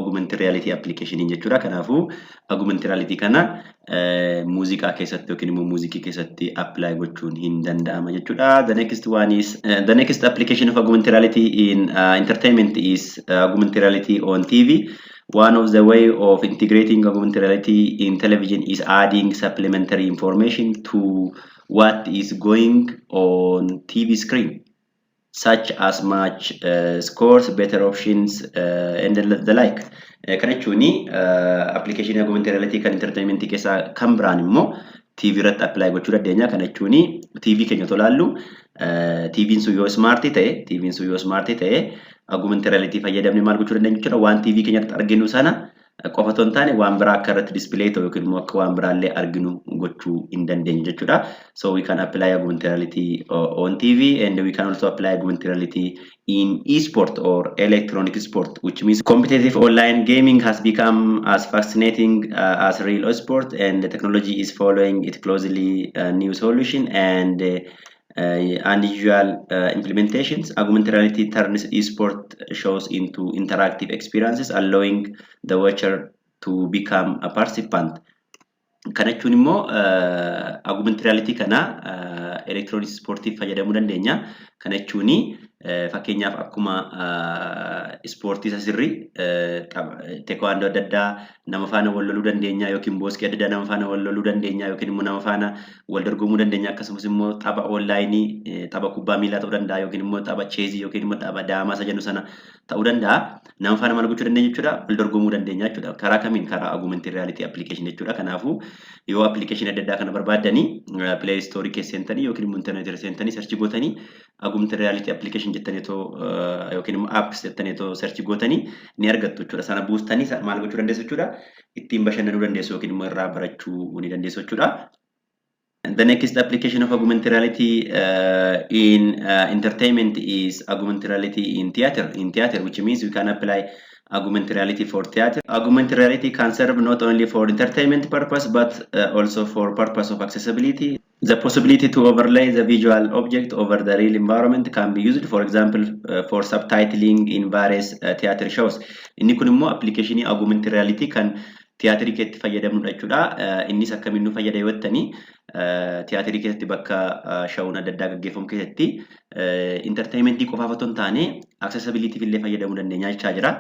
Speaker 2: augmented reality application jechuudha. Kanaafuu augmented reality kana muuziqaa keessatti yookiin immoo muuziqii keessatti apply gochuun hin danda'ama jechuudha. The next one is the next application of augmented reality in entertainment is augmented reality on TV. One of the way of integrating augmented reality in television is adding supplementary information to what is going on TV screen, such as match scores, better options, and the like. Kana jechuun application augmented reality kan entertainment keessa kan biraan immoo TV irratti apply gochuu dandeenya. Kana jechuun TV keenya tolaallu TV'n sun yoo smart ta'e augmented reality fayyadamne maal gochuu dandeenya jechuudha. Waan TV keenyatti arginu sana qofa otoo hin taane waan biraa akka irratti display ta'u yookiin immoo akka waan biraallee arginu gochuu hin dandeenyu jechuudha. So we can apply augmented reality on TV and we can also apply augmented reality in e-sport or electronic sport, which means competitive online gaming has become as fascinating as real sport, and the technology is following it closely. New solution and unusual implementations. Augmented reality turns esport shows into interactive experiences, allowing the watcher to become a participant. Kana jechuun immoo augmented reality kana electronic sportiif fayyadamuu dandeenya. Kana jechuun fakkeenyaaf akkuma ispoortii isa sirrii teekwaandoo adda addaa nama faana wal loluu dandeenya yookiin booskii adda addaa nama faana wal loluu dandeenya yookiin immoo nama faana wal dorgomuu dandeenya. Akkasumas immoo tapha onlaayinii tapha kubbaa miilaa ta'uu danda'a yookiin immoo tapha cheezii yookiin immoo tapha daamaa isa jennu sana ta'uu danda'a. Nama faana maal gochuu dandeenya jechuudha, wal dorgomuu dandeenya jechuudha. Karaa kamiin? Karaa augmented reality application jechuudha. Kanaafuu yoo application adda addaa kana barbaaddanii play store keessa seentanii yookiin immoo internet irra seentanii search gootanii augmented reality application jettanii yookiin immoo apps jettanii search gootanii ni argattu jechuudha. Sana buustanii maal gochuu dandeessu jechuudha, ittiin bashannanuu dandeessu yookiin immoo irraa barachuu ni dandeessu jechuudha. The next application of augmented reality in entertainment is augmented reality in theater, which means we can apply augmented reality for theater. Augmented reality can serve not only for entertainment purpose but also for purpose of accessibility. The possibility to overlay the visual object over the real environment can be used, for example, for subtitling in various theater shows. Inni kun immoo application augmented reality kan tiyaaterii keessatti fayyadamnudha jechuudha. Innis akkamiin nu fayyada yoo jettanii tiyaaterii keessatti bakka shawuun adda addaa gaggeeffamu keessatti entertainmentii qofaaf otoo hin taane accessibility illee fayyadamuu dandeenya jechaa jira.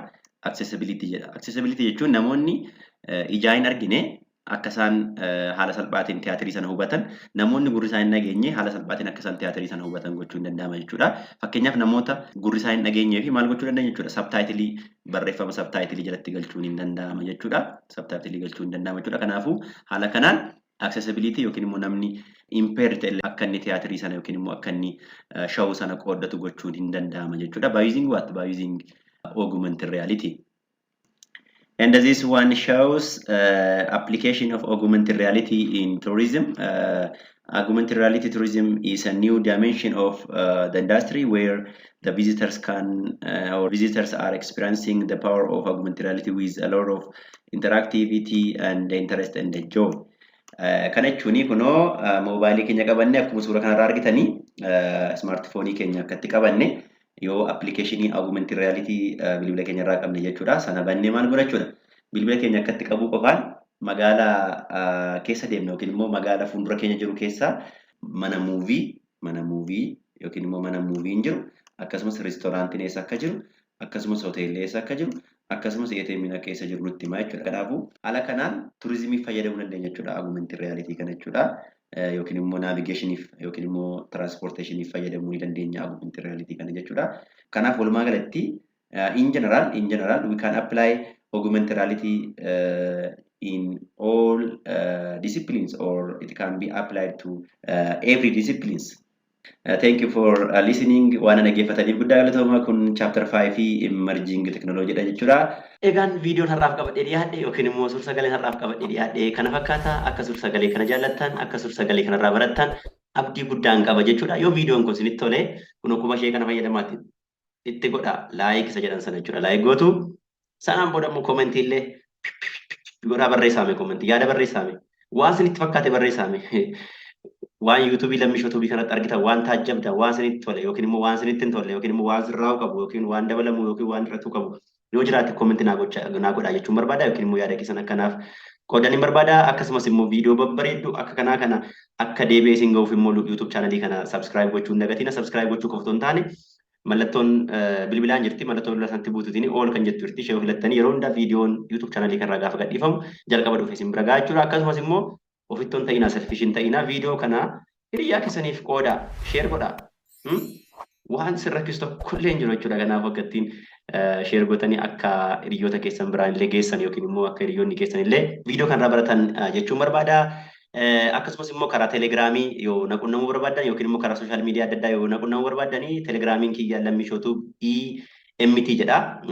Speaker 2: Accessibility jedha. Accessibility jechuun namoonni ijaa hin argine akka isaan haala salphaatiin tiyaaterii sana hubatan, namoonni gurri isaa hin dhageenye haala salphaatiin akka isaan tiyaaterii sana hubatan gochuu hin danda'ama jechuudha. Fakkeenyaaf namoota gurri isaa hin dhageenyee fi maal gochuu dandeenya jechuudha, sabtaayitilii barreeffama sabtaayitilii jalatti galchuun hin danda'ama jechuudha. Sabtaayitilii galchuun hin danda'ama jechuudha. Kanaafuu haala kanaan accessibility yookiin immoo namni impaired akka inni tiyaaterii sana yookiin immoo akka inni shawuu sana qooddatu gochuun hin danda'ama jechuudha. By using what? By using augmented reality. And this one shows application of augmented reality in tourism. Augmented reality tourism is a new dimension of the industry where the visitors are experiencing the power of augmented reality with a lot of interactivity and interest and joy. Kana jechuun kunoo moobaayilii keenya qabanne akkuma suura kanarraa argitanii smartphone keenya akkatti qabanne yoo application augmented reality bilbila keenya irraa qabne jechuudha. Sana bannee maal godha jechuudha, bilbila keenya akkatti qabuu qofaan magaalaa keessa deemna yookiin immoo magaalaa fuuldura keenya jiru keessa mana muuvii yookiin immoo mana muuviin jiru, akkasumas reestooraantiin eessa akka jiru, akkasumas hoteelli eessa akka jiru, akkasumas ATM'n keessa jiru nutti hima jechuudha. Kanaafuu haala kanaan turizimii fayyadamuu dandeenya jechuudha augmented reality kana jechuudha. Yookiin immoo navigationiif yookiin immoo transportationiif fayyadamuu ni dandeenya augmented reality kana jechuudha. Kanaaf walumaa galatti in general we can apply augmented reality in all disciplines, or it can be applied to every disciplines. Thank you for listening. Waan dhaggeeffataniif guddaa galatooma. Kun chapter 5 emerging technology dha jechuudha.
Speaker 1: Egaan viidiyoon har'aaf qabadhee dhiyaadhe yookiin immoo suur-sagaleen har'aaf qabadhee dhiyaadhe kana fakkaata. Akka suur-sagalee kana jaallattan, akka suur-sagalee kanarraa barattan abdii guddaan qaba jechuudha. Yoo viidiyoon kun isinitti tole, kun akkuma ishee kana fayyadamaatti itti godha laayik isa jedhan sana jechuudha. Laayik gootu sanaan booda immoo koomentii illee godhaa barreessaame, koomentii yaada barreessaame, waan isinitti fakkaate barreessaame. Waan YouTube Lamishow kanatti argitan waan taajjabda, waan isinitti tole yookiin immoo waan isinitti hin tolle yookiin immoo waan sirraa'u qabu yookiin waan dabalamu yookiin waan irratti qabu yoo jiraate koomentii naa godhaa jechuun barbaada yookiin immoo yaada keessan akkanaaf qoodanii barbaada. Akkasumas immoo viidiyoo babbareedduu akka kanaa kana akka deebi'ee isin ga'uuf immoo YouTube channelii kana subscribe gochuun dagatina. Subscribe gochuu qofa otoo hin taane mallattoon bilbilaan jirti, mallattoon bilbila sanatti buututiin all kan jettu jirti. Ishee filattanii yeroo hundaa viidiyoon YouTube channelii kanarraa gaafa gadhiifamu jalqaba dhufee isin bira gahaa jechuudha. Akkasumas immoo ofittoon ta'inaa selfishin ta'inaa viidiyoo kana hiriyaa keessaniif qooda share godha. Waan sirra rakkisu tokkollee hin jiru jechuudha. Kanaaf akkattiin share gootanii akka hiriyoota keessan biraan illee geessan yookiin immoo akka hiriyoonni keessan illee viidiyoo kanarraa baratan jechuun barbaada. Akkasumas immoo karaa telegiraamii yoo naqunnamuu barbaadan yookiin immoo karaa sooshaal miidiyaa adda addaa yoo naqunnamuu barbaadanii telegiraamiin kiyya Lamishow MT jedha.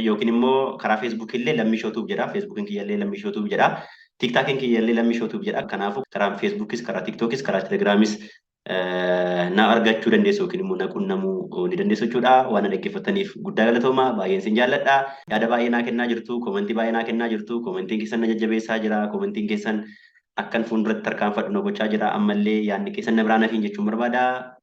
Speaker 1: Yookiin immoo karaa Facebook illee Lamishow Tube jedha. Facebookiin kiyya illee Lamishow Tube jedha. TikTokiin kiyya illee Lamishow Tube jedha. Kanaafuu karaa Facebookis, karaa TikTokis, karaa Telegiraamis na argachuu dandeessu yookiin immoo na qunnamuu ni dandeessu jechuudha. Waan dhaggeeffataniif guddaa galatooma. Baay'een sin jaalladha. Yaada baay'ee naa kennaa jirtu, komentii baay'ee naa kennaa jirtu. Komentiin keessan na jajjabeessaa jira. Komentiin keessan akkan fuulduratti tarkaanfadhu na gochaa jira. Ammallee yaadni keessan na biraan hafiin jechuun barbaada.